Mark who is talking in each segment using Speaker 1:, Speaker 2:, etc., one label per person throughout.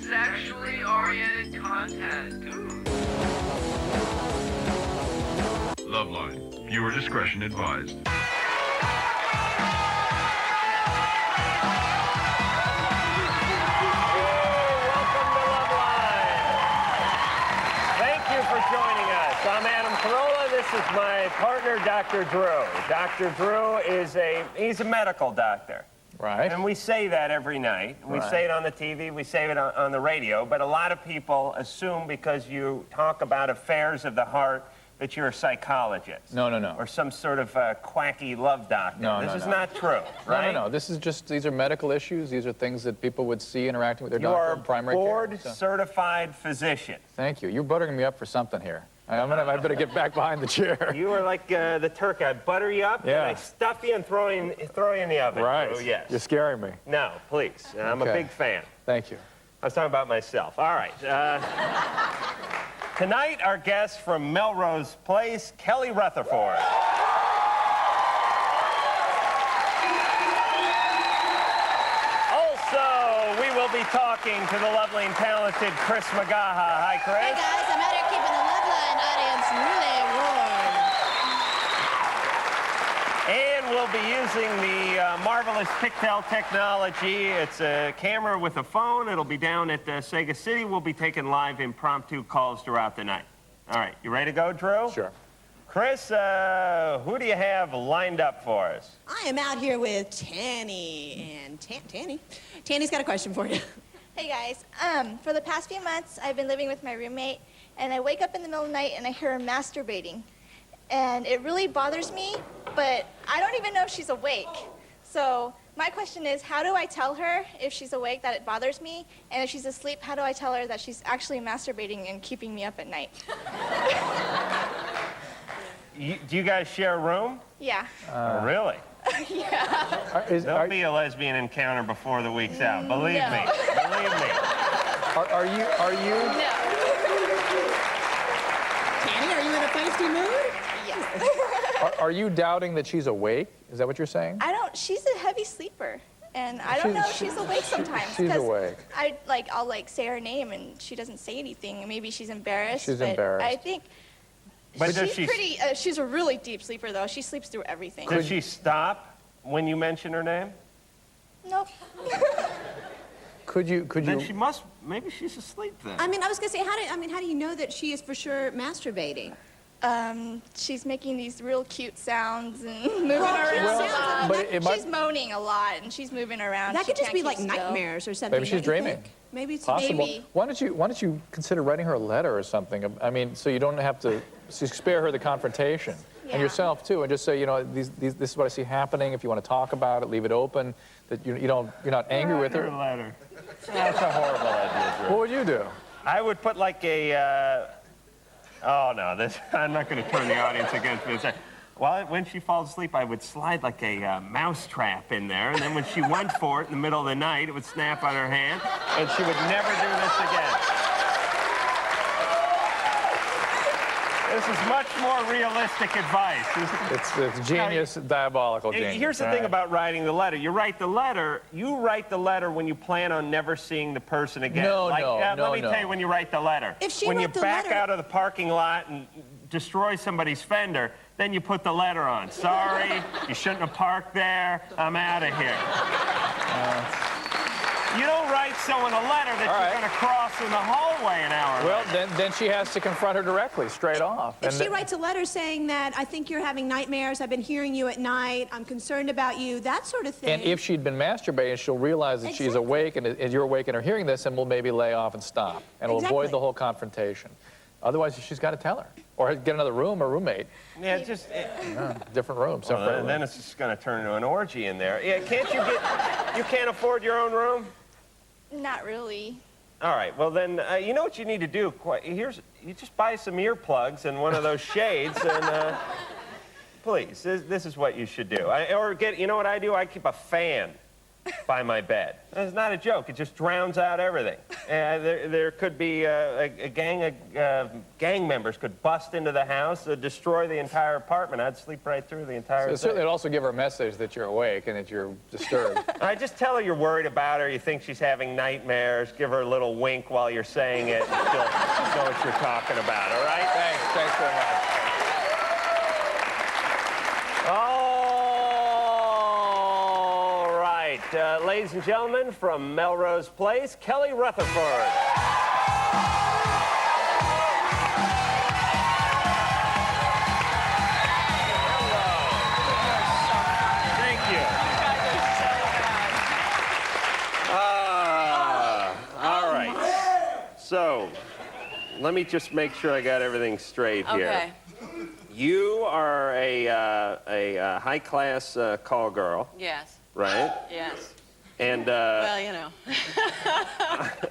Speaker 1: sexually oriented content.
Speaker 2: LoveLine. Viewer discretion advised.
Speaker 3: I'm Adam Carolla. This is my partner, Dr. Drew. Dr. Drew he's a medical doctor.
Speaker 4: Right.
Speaker 3: And we say that every night. We say it on the TV, we say it on the radio, but a lot of people assume because you talk about affairs of the heart that you're a psychologist.
Speaker 4: No.
Speaker 3: Or some sort of quacky love doctor. This is not true, right?
Speaker 4: No. These are medical issues. These are things that people would see interacting with their doctor in primary care.
Speaker 3: You are a board-certified physician.
Speaker 4: Thank you. You're buttering me up for something here. I better get back behind the chair.
Speaker 3: You are like the Turk. I butter you up, and I stuff you and throw you in the oven.
Speaker 4: Right.
Speaker 3: Oh, yes.
Speaker 4: You're scaring me.
Speaker 3: No, please. I'm a big fan.
Speaker 4: Thank you.
Speaker 3: I was talking about myself. All right. Tonight, our guest from Melrose Place, Kelly Rutherford. Also, we will be talking to the lovely and talented Chris Magaha. Hi, Chris.
Speaker 5: Hey, guys. I'm out here keeping the LoveLine audience really warm.
Speaker 3: And we'll be using the marvelous Pictel technology. It's a camera with a phone. It'll be down at Sega City. We'll be taking live impromptu calls throughout the night. All right, you ready to go, Drew?
Speaker 4: Sure.
Speaker 3: Chris, who do you have lined up for us?
Speaker 5: I am out here with Tanny, and Tanny's got a question for you.
Speaker 6: Hey guys, for the past few months, I've been living with my roommate, and I wake up in the middle of the night and I hear her masturbating. And it really bothers me, but I don't even know if she's awake. So my question is, how do I tell her if she's awake that it bothers me? And if she's asleep, how do I tell her that she's actually masturbating and keeping me up at night?
Speaker 3: Do you guys share a room?
Speaker 6: Yeah.
Speaker 3: Really?
Speaker 6: Yeah.
Speaker 3: There'll be a lesbian encounter before the week's out. Believe me. Believe me.
Speaker 4: Are you?
Speaker 6: No.
Speaker 5: Tanny, are you in a feisty mood?
Speaker 6: Yes.
Speaker 4: Are you doubting that she's awake? Is that what you're saying?
Speaker 6: She's a heavy sleeper. And I don't know if she's awake sometimes.
Speaker 4: She's awake.
Speaker 6: I'll say her name and she doesn't say anything. And maybe she's embarrassed.
Speaker 4: She's
Speaker 6: but
Speaker 4: embarrassed.
Speaker 6: I think she's a really deep sleeper, though. She sleeps through everything.
Speaker 3: Does she stop when you mention her name?
Speaker 6: Nope.
Speaker 4: Could you?
Speaker 3: Then maybe she's asleep then.
Speaker 5: I was gonna say, how do you know that she is for sure masturbating?
Speaker 6: She's making these real cute sounds and moving around. She's moaning a lot and she's moving around.
Speaker 5: That could just be like
Speaker 6: still.
Speaker 5: nightmares or something.
Speaker 4: Maybe she's dreaming.
Speaker 5: Maybe it's
Speaker 4: possible.
Speaker 6: Maybe.
Speaker 4: Why don't you consider writing her a letter or something? So you don't have to spare her the confrontation, and yourself too, and just say, this is what I see happening. If you want to talk about it, leave it open. That you're not angry with her.
Speaker 3: Letter. That's a horrible idea.
Speaker 4: What would you do?
Speaker 3: I would put like a. Oh no, I'm not going to turn the audience against me. When she falls asleep, I would slide like a mouse trap in there, and then when she went for it in the middle of the night, it would snap on her hand, and she would never do this again. This is much more realistic advice.
Speaker 4: It's genius, diabolical genius.
Speaker 3: Here's the thing about writing the letter. You write the letter when you plan on never seeing the person again. Let me tell you when you write the letter. When you back out of the parking lot and destroy somebody's fender, then you put the letter on. Sorry, you shouldn't have parked there. I'm out of here. You don't write someone a letter that you're going to cross in the hallway an hour later.
Speaker 4: Then she has to confront her directly, straight off.
Speaker 5: If she writes a letter saying that, I think you're having nightmares, I've been hearing you at night, I'm concerned about you, that sort of thing.
Speaker 4: And if she'd been masturbating, she'll realize that she's awake, and you're awake and are hearing this, and will maybe lay off and stop. And it'll avoid the whole confrontation. Otherwise, she's got to tell her. Or get another room or roommate.
Speaker 3: Yeah,
Speaker 4: different rooms.
Speaker 3: Well, then it's just going to turn into an orgy in there. Yeah, you can't afford your own room?
Speaker 6: Not really.
Speaker 3: All right, well then, you know what you need to do? You just buy some earplugs and one of those shades, and please, this is what you should do. You know what I do? I keep a fan by my bed. It's not a joke. It just drowns out everything. There could be a gang of gang members could bust into the house, destroy the entire apartment. I'd sleep right through the entire thing.
Speaker 4: Certainly, it'd also give her a message that you're awake and that you're disturbed.
Speaker 3: I just tell her you're worried about her. You think she's having nightmares. Give her a little wink while you're saying it. And she'll know what you're talking about. All right?
Speaker 4: Thanks very much.
Speaker 3: All right, ladies and gentlemen, from Melrose Place, Kelly Rutherford. So, let me just make sure I got everything straight here.
Speaker 7: Okay.
Speaker 3: You are a high-class call girl.
Speaker 7: Yes.
Speaker 3: Right?
Speaker 7: Yes.
Speaker 3: And,
Speaker 7: well, you know.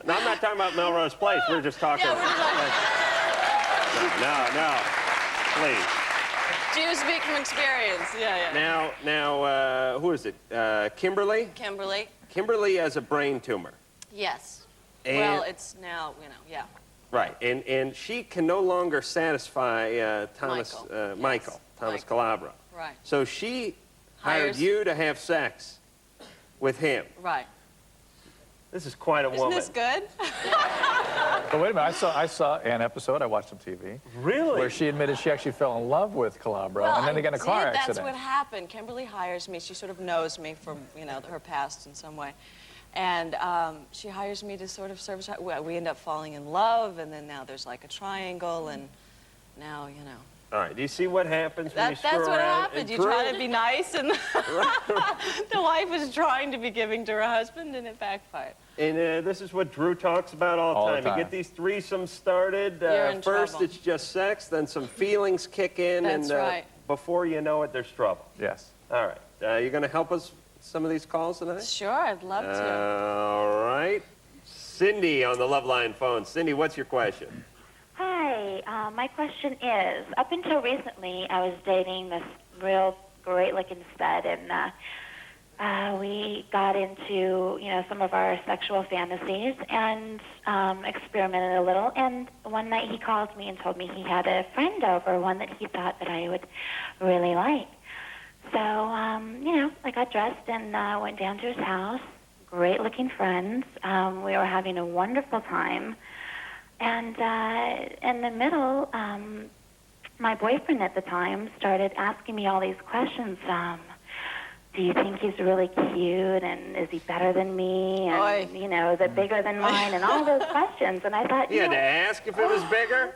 Speaker 3: No, I'm not talking about Melrose Place. We're just talking.
Speaker 7: Yeah, we're just talking.
Speaker 3: No, please.
Speaker 7: Do you speak from experience? Yeah.
Speaker 3: Now, who is it? Kimberly?
Speaker 7: Kimberly.
Speaker 3: Kimberly has a brain tumor.
Speaker 7: Yes.
Speaker 3: And
Speaker 7: well, it's now, you know, yeah.
Speaker 3: Right, and she can no longer satisfy Michael Calabro.
Speaker 7: Right.
Speaker 3: So she hired you to have sex with him.
Speaker 7: Right.
Speaker 3: This is quite a woman.
Speaker 7: Isn't this good?
Speaker 4: But wait a minute, I saw an episode, I watched on TV.
Speaker 3: Really?
Speaker 4: Where she admitted she actually fell in love with Calabro,
Speaker 7: well,
Speaker 4: and then they got in a car accident.
Speaker 7: That's what happened. Kimberly hires me. She sort of knows me from, you know, her past in some way. And she hires me to sort of service her. We end up falling in love, and then now there's like a triangle, and now, you know.
Speaker 3: All right, do you see what happens when you screw around?
Speaker 7: That's what happens. You try to be nice, and the wife is trying to be giving to her husband, and it backfired.
Speaker 3: And this is what Drew talks about all the time. You get these threesomes started. First,
Speaker 7: trouble.
Speaker 3: it's just sex, then some feelings kick in,
Speaker 7: That's
Speaker 3: and
Speaker 7: right.
Speaker 3: before you know it, there's trouble.
Speaker 4: Yes.
Speaker 3: All right, you're going to help us with some of these calls tonight?
Speaker 7: Sure, I'd love to.
Speaker 3: All right. Cindy on the LoveLine phone. Cindy, what's your question?
Speaker 8: Hi, my question is, up until recently, I was dating this real great-looking stud, and we got into, you know, some of our sexual fantasies and experimented a little. And one night he called me and told me he had a friend over, one that he thought that I would really like. So, you know, I got dressed and went down to his house. Great-looking friends. We were having a wonderful time. And in the middle, my boyfriend at the time started asking me all these questions. Do you think he's really cute? And is he better than me? And, you know, is it bigger than mine? And all those questions. And I thought,
Speaker 3: you had to ask if it was bigger?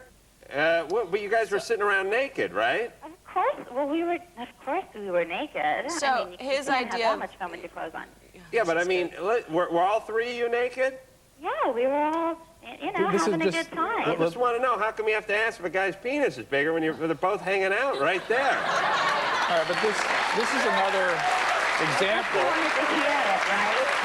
Speaker 3: But you guys were sitting around naked, right?
Speaker 8: Of course. Well, of course we were naked.
Speaker 7: So
Speaker 8: I mean,
Speaker 7: his
Speaker 8: you
Speaker 7: idea.
Speaker 8: didn't have that much fun with your clothes on.
Speaker 3: Yeah, but I mean, were all three of you naked?
Speaker 8: Yeah, we were all, you know, having a good time.
Speaker 3: I just want to know, how come you have to ask if a guy's penis is bigger when they're both hanging out right there?
Speaker 4: All right, but this is another example.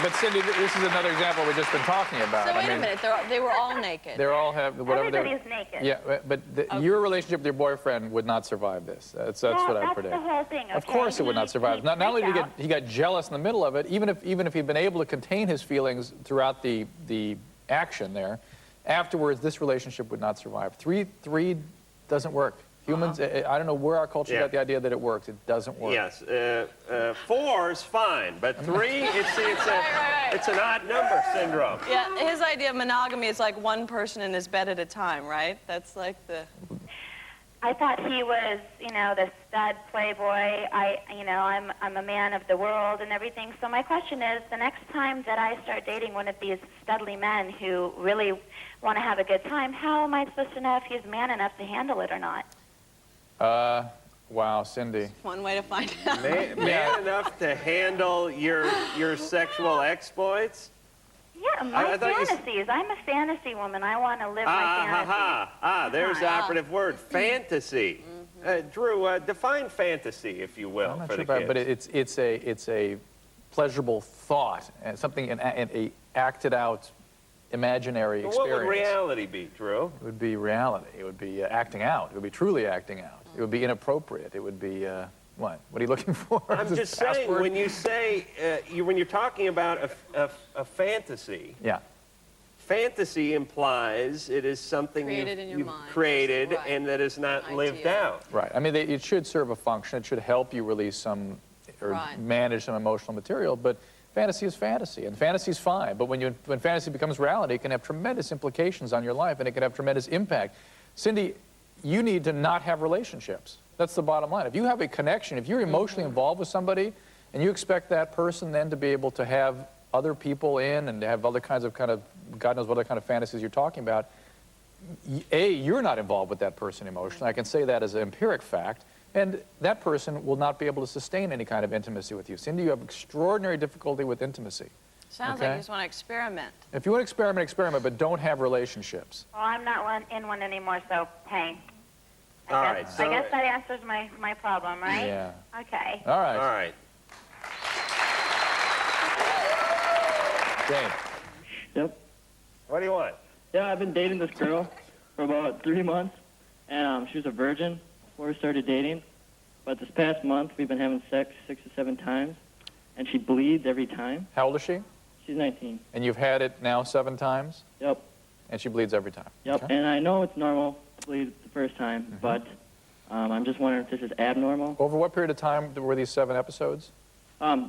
Speaker 4: But Cindy, this is another example we've just been talking about.
Speaker 7: So wait a minute, they were all naked.
Speaker 4: They all have whatever.
Speaker 8: Everybody's naked.
Speaker 4: Yeah, but your relationship with your boyfriend would not survive this. That's what I predict.
Speaker 8: That's the whole thing. Okay?
Speaker 4: Of course, it would not survive. Not only did he got jealous in the middle of it, even if he'd been able to contain his feelings throughout the action there, afterwards this relationship would not survive. Three doesn't work. Humans, I don't know where our culture got the idea that it works. It doesn't work.
Speaker 3: Yes, 4 is fine, but 3, it's an odd number syndrome.
Speaker 7: Yeah, his idea of monogamy is like one person in his bed at a time, right? That's like the...
Speaker 8: I thought he was, you know, the stud playboy. I'm a man of the world and everything. So my question is, the next time that I start dating one of these studly men who really want to have a good time, how am I supposed to know if he's man enough to handle it or not?
Speaker 4: Wow, Cindy.
Speaker 7: One way to find out.
Speaker 3: Man enough to handle your sexual exploits?
Speaker 8: Yeah, my fantasies. I'm a fantasy woman. I want to live my fantasy.
Speaker 3: There's the operative word, fantasy. Drew, define fantasy, if you will,
Speaker 4: I'm not
Speaker 3: for
Speaker 4: sure
Speaker 3: the kids.
Speaker 4: But it's a pleasurable thought and something an acted out imaginary experience.
Speaker 3: What would reality be, Drew?
Speaker 4: It would be reality. It would be acting out. It would be truly acting out. It would be inappropriate. It would be What? What are you looking for?
Speaker 3: I'm just saying, when you say, when you're talking about a fantasy,
Speaker 4: yeah.
Speaker 3: Fantasy implies it is something you've created right. and that is not lived out.
Speaker 4: Right. I mean, it should serve a function. It should help you release some, or right. manage some emotional material, but fantasy is fantasy, and fantasy is fine. But when fantasy becomes reality, it can have tremendous implications on your life, and it can have tremendous impact. Cindy, you need to not have relationships. That's the bottom line. If you have a connection, if you're emotionally involved with somebody, and you expect that person then to be able to have other people in and to have other kinds of God knows what other kind of fantasies you're talking about, A, you're not involved with that person emotionally. I can say that as an empiric fact. And that person will not be able to sustain any kind of intimacy with you. Cindy, you have extraordinary difficulty with intimacy.
Speaker 7: Sounds like you just want to experiment.
Speaker 4: If you want to experiment, experiment, but don't have relationships.
Speaker 8: Well, I'm not in one anymore, so hey. I guess that answers my problem, right?
Speaker 4: Yeah.
Speaker 8: Okay.
Speaker 4: All right.
Speaker 3: All right.
Speaker 4: Jane.
Speaker 9: Yep.
Speaker 3: What do you want?
Speaker 9: Yeah, I've been dating this girl for about 3 months, and she was a virgin before we started dating. But this past month, we've been having sex 6 or 7 times, and she bleeds every time.
Speaker 4: How old is she?
Speaker 9: She's 19.
Speaker 4: And you've had it now 7 times?
Speaker 9: Yep.
Speaker 4: And she bleeds every time?
Speaker 9: Yep,
Speaker 4: okay.
Speaker 9: And I know it's normal to bleed the first time, but I'm just wondering if this is abnormal.
Speaker 4: Over what period of time were these 7 episodes?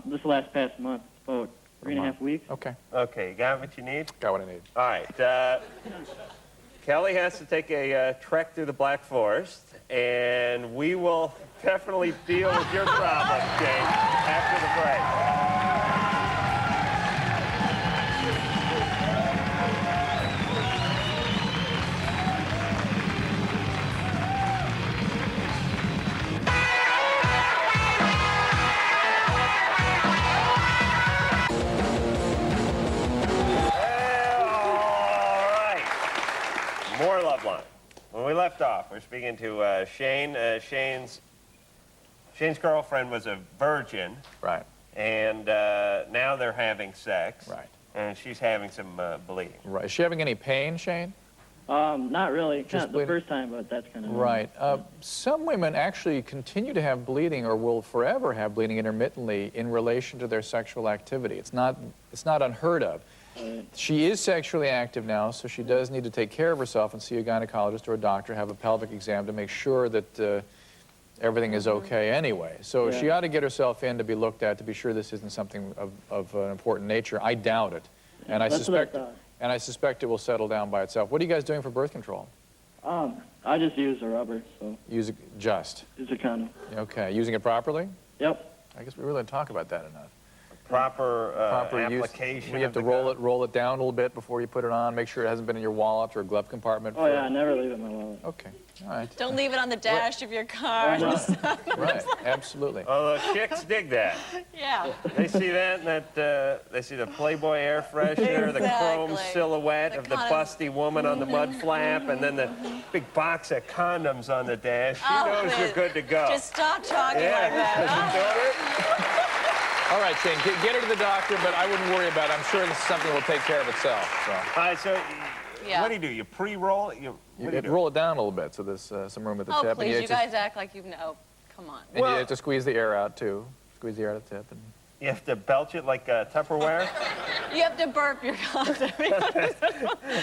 Speaker 9: This last past month, about 3.5 weeks.
Speaker 4: Okay.
Speaker 3: Okay, you got what you need?
Speaker 4: Got what I need.
Speaker 3: All right. Kelly has to take a trek through the Black Forest, and we will definitely deal with your problem, Jane, after the break. More LoveLine. When we left off, we're speaking to Shane. Shane's girlfriend was a virgin.
Speaker 4: Right.
Speaker 3: And now they're having sex.
Speaker 4: Right.
Speaker 3: And she's having some bleeding.
Speaker 4: Right. Is she having any pain, Shane?
Speaker 9: Not really.
Speaker 4: Just
Speaker 9: the first time, but that's kind of...
Speaker 4: Right. Some women actually continue to have bleeding or will forever have bleeding intermittently in relation to their sexual activity. It's not unheard of. She is sexually active now, so she does need to take care of herself and see a gynecologist or a doctor, have a pelvic exam to make sure that everything is okay anyway. So she ought to get herself in to be looked at to be sure this isn't something of an important nature. I doubt it. And I suspect it will settle down by itself. What are you guys doing for birth control?
Speaker 9: I just use a rubber, so...
Speaker 4: Use it just?
Speaker 9: Use a condom.
Speaker 4: Okay. Using it properly?
Speaker 9: Yep.
Speaker 4: I guess we really didn't talk about that enough.
Speaker 3: Proper application.
Speaker 4: You have to roll it down a little bit before you put it on. Make sure it hasn't been in your wallet or a glove compartment.
Speaker 9: Oh, yeah, I never leave it in my wallet.
Speaker 4: Okay, all right.
Speaker 7: Don't leave it on the dash of your car.
Speaker 4: Right, absolutely.
Speaker 3: Oh, the chicks dig that.
Speaker 7: Yeah.
Speaker 3: They see that, and they see the Playboy air freshener, the chrome silhouette of the busty woman on the mud flap, and then the big box of condoms on the dash. She knows you're good to go.
Speaker 7: Just stop talking like that.
Speaker 4: All right, Shane, get her to the doctor, but I wouldn't worry about it. I'm sure this is something that will take care of itself. So.
Speaker 3: All right, so what do? You pre-roll it? You
Speaker 4: roll it down a little bit so there's some room at the tip.
Speaker 7: Oh, please, you guys act like you know. Come on.
Speaker 4: And you have to squeeze the air out, too. Squeeze the air at the tip. And...
Speaker 3: You have to belch it like Tupperware?
Speaker 7: You have to burp your condom.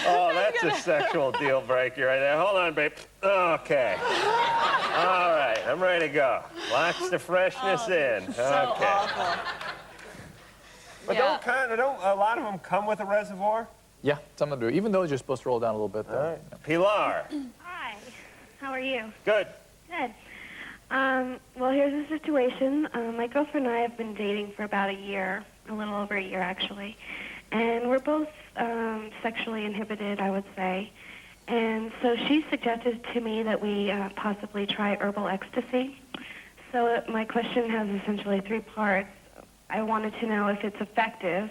Speaker 3: Oh, that's a sexual deal breaker right there. Hold on, babe. Okay. All right, I'm ready to go. Locks the freshness in.
Speaker 7: So
Speaker 3: okay.
Speaker 7: Awful.
Speaker 3: But don't a lot of them come with a reservoir?
Speaker 4: Yeah, some of them do. Even those you're supposed to roll down a little bit, though.
Speaker 3: All right. Pilar.
Speaker 10: Hi. How are you?
Speaker 3: Good.
Speaker 10: Good. Well, here's the situation. My girlfriend and I have been dating for about a year, a little over a year, actually. And we're both sexually inhibited, I would say. And so she suggested to me that we possibly try herbal ecstasy. So my question has essentially 3 parts. I wanted to know if it's effective.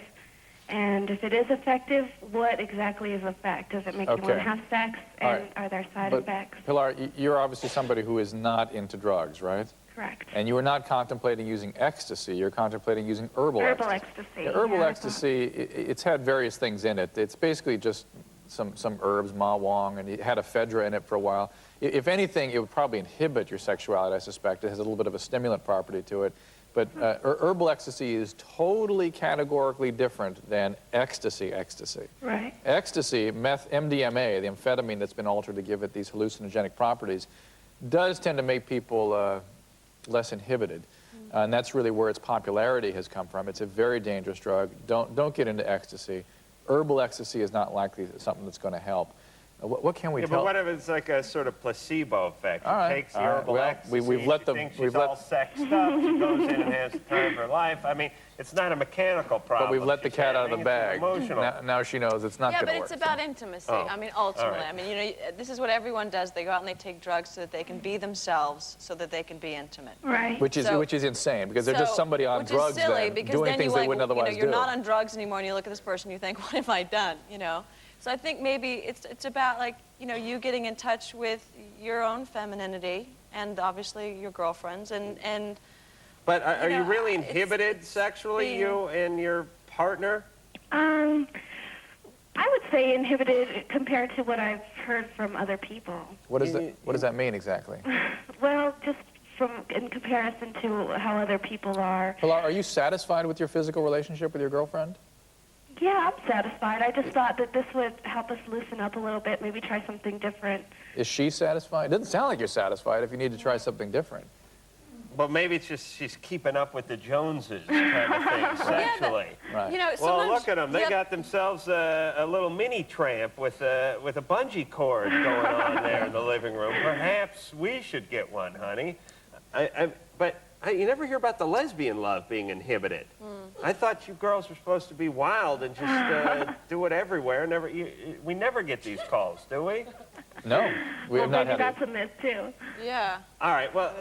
Speaker 10: And if it is effective, what exactly is effect? Does it make you want to have sex? And are there side effects?
Speaker 4: Pilar, you're obviously somebody who is not into drugs, right?
Speaker 10: Correct.
Speaker 4: And you are not contemplating using ecstasy. You're contemplating using herbal ecstasy.
Speaker 10: Ecstasy.
Speaker 4: Yeah, herbal ecstasy, it's had various things in it. It's basically just some herbs, ma wong, and it had ephedra in it for a while. If anything, it would probably inhibit your sexuality, I suspect. It has a little bit of a stimulant property to it. But herbal ecstasy is totally categorically different than ecstasy.
Speaker 10: Right.
Speaker 4: Ecstasy, MDMA, the amphetamine that's been altered to give it these hallucinogenic properties, does tend to make people less inhibited. And that's really where its popularity has come from. It's a very dangerous drug. Don't get into ecstasy. Herbal ecstasy is not likely something that's going to help. What can we tell?
Speaker 3: But what if it's like a sort of placebo effect?
Speaker 4: All right.
Speaker 3: She takes the herbal ecstasy,
Speaker 4: we've let them.
Speaker 3: She's all sexed up. She goes in and has the time of her life. I mean, it's not a mechanical problem.
Speaker 4: But we've let the cat out of the bag. Now she knows it's not going to work.
Speaker 7: Yeah, but it's about intimacy. I mean, ultimately. Right. I mean, you know, this is what everyone does. They go out and they take drugs so that they can be themselves, so that they can be intimate.
Speaker 10: Right.
Speaker 4: Which is insane, because they're just somebody on drugs then, doing things they wouldn't otherwise do.
Speaker 7: You're not on drugs anymore, and you look at this person, and you think, what have I done? You know. So I think maybe it's about, like, you know, you getting in touch with your own femininity and obviously your girlfriends and
Speaker 3: But are you really inhibited sexually, you and your partner?
Speaker 10: I would say inhibited compared to what I've heard from other people.
Speaker 4: What does that mean exactly?
Speaker 10: Well, just in comparison to how other people are.
Speaker 4: Pilar, are you satisfied with your physical relationship with your girlfriend?
Speaker 10: Yeah, I'm satisfied. I just thought that this would help us loosen up a little bit, maybe try something different.
Speaker 4: Is she satisfied? It doesn't sound like you're satisfied if you need to try something different.
Speaker 3: Well, maybe it's just she's keeping up with the Joneses kind of thing sexually.
Speaker 4: Right.
Speaker 7: You know,
Speaker 3: well, look at them. They got themselves a little mini tramp with a bungee cord going on there in the living room. Perhaps we should get one, honey. But you never hear about the lesbian love being inhibited. I thought you girls were supposed to be wild and just do it everywhere. We never get these calls, do we?
Speaker 4: No, we have not had.
Speaker 10: That's a myth too.
Speaker 7: Yeah.
Speaker 3: All right. Well,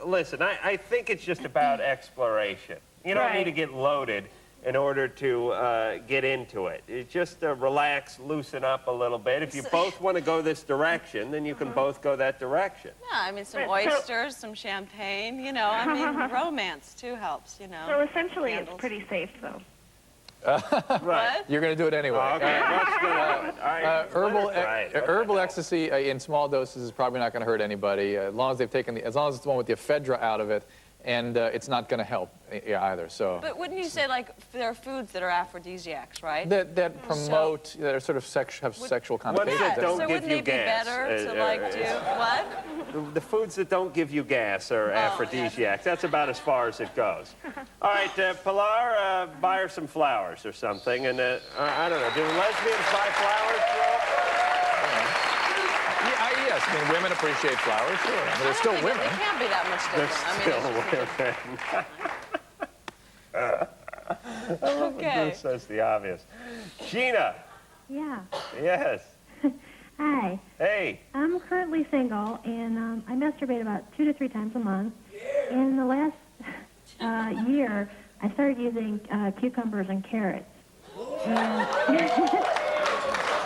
Speaker 3: listen. I think it's just about exploration. You don't need to get loaded in order to get into it. It's just relax, loosen up a little bit. If you both want to go this direction, then you can both go that direction.
Speaker 7: Yeah, I mean, some oysters, some champagne, you know. I mean, romance, too, helps, you know.
Speaker 10: So essentially, it's pretty safe, though.
Speaker 3: Right.
Speaker 4: You're going to do it anyway.
Speaker 3: Okay, let's do it.
Speaker 4: Herbal ecstasy in small doses is probably not going to hurt anybody, as long as as long as it's the one with the ephedra out of it. And it's not going to help either. So.
Speaker 7: But wouldn't you say, like, there are foods that are aphrodisiacs, right?
Speaker 4: That promote, that are sort of have sexual connotations.
Speaker 3: That don't
Speaker 7: so
Speaker 3: give
Speaker 7: wouldn't
Speaker 3: you
Speaker 7: it
Speaker 3: gas.
Speaker 7: be better to, like, do what?
Speaker 3: The foods that don't give you gas are aphrodisiacs. That's about as far as it goes. All right, Pilar, buy her some flowers or something. And I don't know, do lesbians buy flowers,
Speaker 4: Yes, I mean, women appreciate flowers, sure. I mean, they're still women.
Speaker 7: It can't be that much different.
Speaker 3: They're still women.
Speaker 7: Okay.
Speaker 3: This says the obvious. Gina.
Speaker 11: Yeah.
Speaker 3: Yes.
Speaker 11: Hi.
Speaker 3: Hey.
Speaker 11: I'm currently single, and I masturbate about 2 to 3 times a month. In the last year, I started using cucumbers and carrots.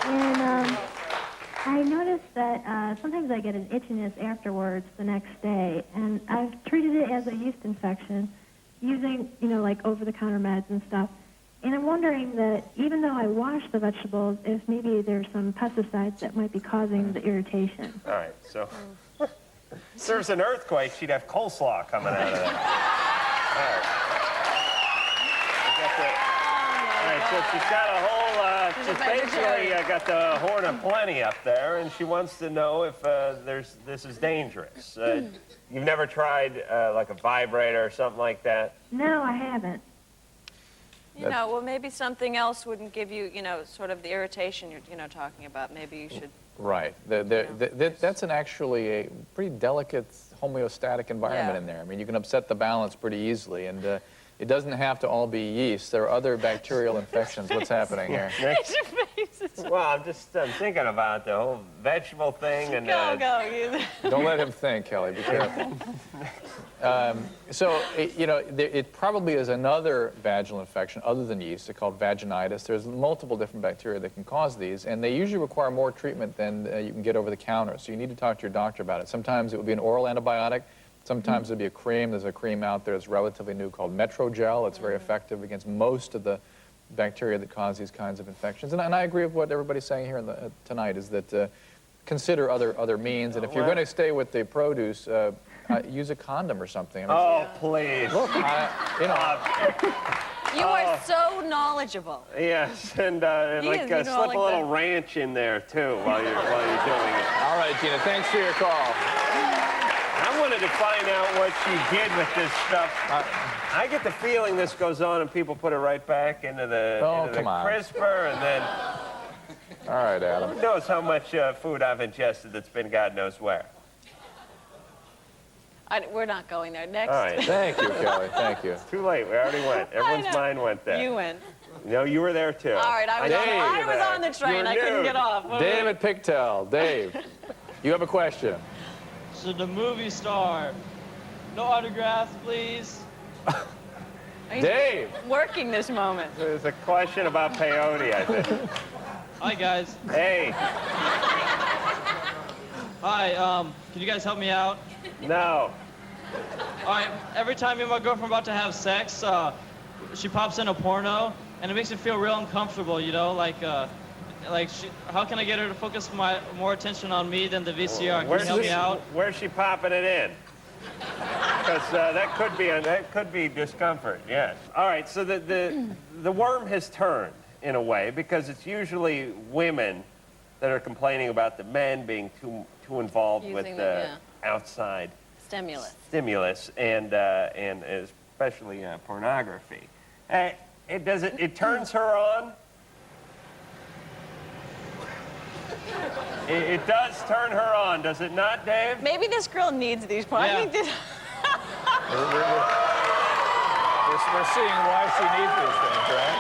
Speaker 11: And I noticed that sometimes I get an itchiness afterwards the next day, and I've treated it as a yeast infection using, like over-the-counter meds and stuff. And I'm wondering that even though I wash the vegetables, if maybe there's some pesticides that might be causing the irritation.
Speaker 3: All right, so if there's an earthquake, she'd have coleslaw coming out of that. All right. So she's got a whole, she's basically got the horn of plenty up there, and she wants to know if this is dangerous. You've never tried like a vibrator or something like that?
Speaker 11: No, I haven't.
Speaker 7: You know, well, maybe something else wouldn't give you, sort of the irritation you're talking about. Maybe you should.
Speaker 4: Right. That's actually a pretty delicate homeostatic environment in there. I mean, you can upset the balance pretty easily, and it doesn't have to all be yeast. There are other bacterial infections. What's happening here?
Speaker 3: Well, I'm thinking about the whole vegetable thing. And
Speaker 7: go.
Speaker 4: Don't let him think, Kelly. Be careful. It probably is another vaginal infection other than yeast. It's called vaginitis. There's multiple different bacteria that can cause these, and they usually require more treatment than you can get over the counter. So you need to talk to your doctor about it. Sometimes it would be an oral antibiotic. Sometimes it'd be a cream. There's a cream out there that's relatively new called Metrogel. It's very effective against most of the bacteria that cause these kinds of infections. And I agree with what everybody's saying here tonight, is that consider other means, and if you're going to stay with the produce, use a condom or something. I mean,
Speaker 3: oh, please.
Speaker 4: Look, you know.
Speaker 7: You are so knowledgeable.
Speaker 3: Yes, and like slip a little ranch in there too while you're doing it.
Speaker 4: All right, Gina, thanks for your call.
Speaker 3: I wanted to find out what she did with this stuff. I get the feeling this goes on and people put it right back into the crisper and then.
Speaker 4: All right, Adam.
Speaker 3: Who knows how much food I've ingested that's been God knows where.
Speaker 7: We're not going there. Next.
Speaker 3: All right.
Speaker 4: Thank you, Kelly. Thank you.
Speaker 3: Too late. We already went. Everyone's mind went there.
Speaker 7: You went.
Speaker 3: No, you were there too.
Speaker 7: All right, I was on the train. I couldn't get off.
Speaker 4: David Pictel. Dave, you have a question.
Speaker 12: So the movie star. No autographs, please.
Speaker 4: Dave.
Speaker 7: Working this moment.
Speaker 3: There's a question about peyote, I think.
Speaker 12: Hi, guys.
Speaker 3: Hey.
Speaker 12: Hi, can you guys help me out?
Speaker 3: No.
Speaker 12: All right, every time me and my girlfriend are about to have sex, she pops in a porno, and it makes me feel real uncomfortable, you know? How can I get her to focus more attention on me than the VCR? Can you help me out?
Speaker 3: Where's she popping it in? Because that could be discomfort, yes. All right, so the worm has turned in a way, because it's usually women that are complaining about the men being too involved with the outside stimulus and especially pornography. It turns her on. It does turn her on, does it not, Dave?
Speaker 7: Maybe this girl needs these points.
Speaker 12: Yeah.
Speaker 7: I think
Speaker 4: We're seeing why she needs these things, right?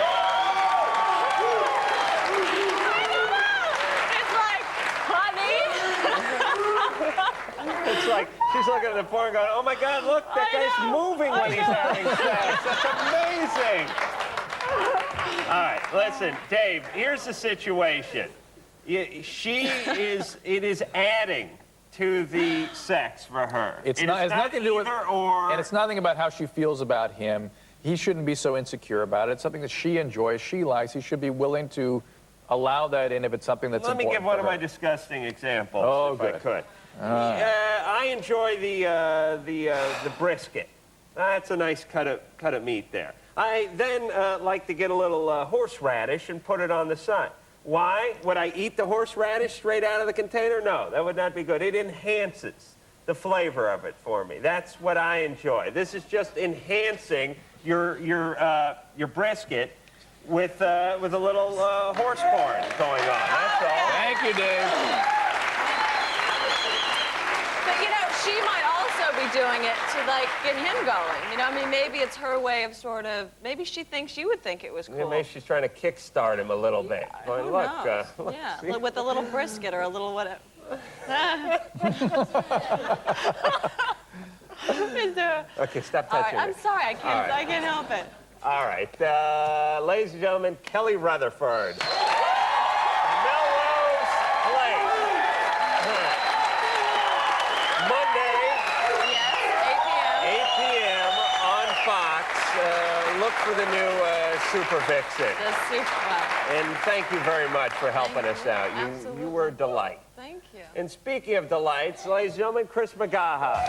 Speaker 3: It's like she's looking at the porn and going, oh my God, look, that guy's moving when he's having sex. That's amazing. All right, listen, Dave, here's the situation. It is adding to the sex for her.
Speaker 4: It's nothing to do with and it's nothing about how she feels about him. He shouldn't be so insecure about it. It's something that she enjoys, she likes. He should be willing to allow that in if it's something that's important.
Speaker 3: Let me give one of my disgusting examples, if I could. I enjoy the brisket. That's a nice cut of meat there. I then like to get a little horseradish and put it on the side. Why? Would I eat the horseradish straight out of the container? No, that would not be good. It enhances the flavor of it for me. That's what I enjoy. This is just enhancing your brisket with a little horse porn going on. That's all.
Speaker 4: Thank you, Dave.
Speaker 7: But, you know, she might also be doing it to, like, get him going. You know, I mean, maybe it's her way of sort of, maybe she thinks you would think it was cool.
Speaker 3: Yeah, maybe she's trying to kickstart him a little bit. Going,
Speaker 7: Who
Speaker 3: look,
Speaker 7: knows? Yeah, with a little brisket or a little whatever.
Speaker 3: Okay, stop touching
Speaker 7: I'm
Speaker 3: me.
Speaker 7: sorry, I can't help it.
Speaker 3: All right, ladies and gentlemen, Kelly Rutherford. Melrose Place. Monday.
Speaker 7: Yes,
Speaker 3: 8 p.m. on Fox. Look for the new Super Vixen.
Speaker 7: The Super.
Speaker 3: And thank you very much for helping us out. You were a delight.
Speaker 7: Thank you.
Speaker 3: And speaking of delights, ladies and gentlemen, Chris McGaha.